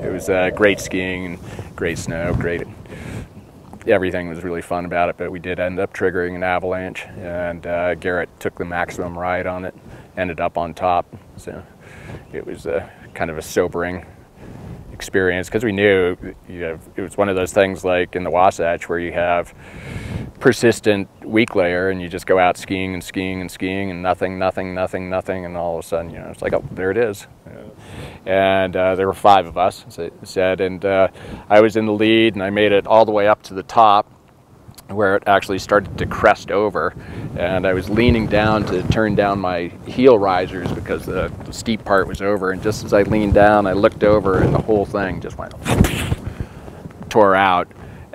it was great skiing and great snow, great. Everything was really fun about it, but we did end up triggering an avalanche, and Garrett took the maximum ride on it, ended up on top. So it was kind of a sobering experience, because we knew, it was one of those things like in the Wasatch where you have persistent weak layer and you just go out skiing and skiing and skiing and nothing, and all of a sudden, it's like, oh, there it is. And there were 5 of us, as I said, and I was in the lead, and I made it all the way up to the top where it actually started to crest over, and I was leaning down to turn down my heel risers because the steep part was over, and just as I leaned down, I looked over and the whole thing just went tore out,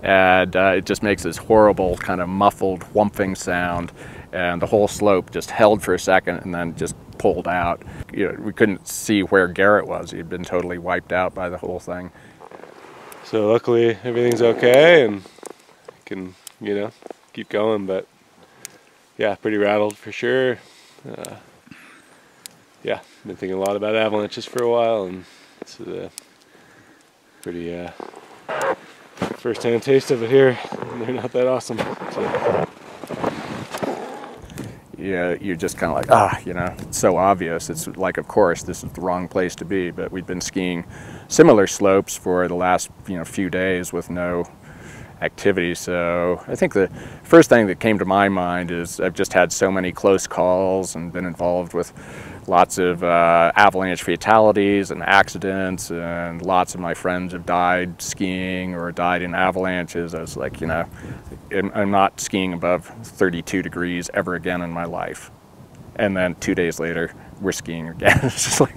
and it just makes this horrible kind of muffled whumping sound, and the whole slope just held for a second and then just pulled out. We couldn't see where Garrett was. He had been totally wiped out by the whole thing. So luckily everything's okay and can, keep going, but yeah, pretty rattled for sure. Yeah, been thinking a lot about avalanches for a while, and this is a pretty first-hand taste of it here. They're not that awesome. So. Yeah, you're just kind of like, it's so obvious. It's like, of course, this is the wrong place to be, but we've been skiing similar slopes for the last, few days with no activity. So I think the first thing that came to my mind is I've just had so many close calls and been involved with lots of avalanche fatalities and accidents, and lots of my friends have died skiing or died in avalanches. I was like, I'm not skiing above 32 degrees ever again in my life. And then 2 days later, we're skiing again. It's just like,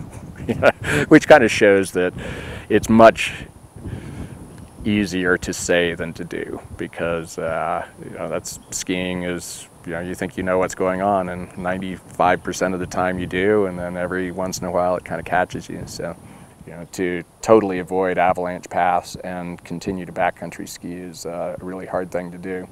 which kind of shows that it's much easier to say than to do, because that's skiing is, you think you know what's going on, and 95% of the time you do, and then every once in a while it kind of catches you. So to totally avoid avalanche paths and continue to backcountry ski is a really hard thing to do.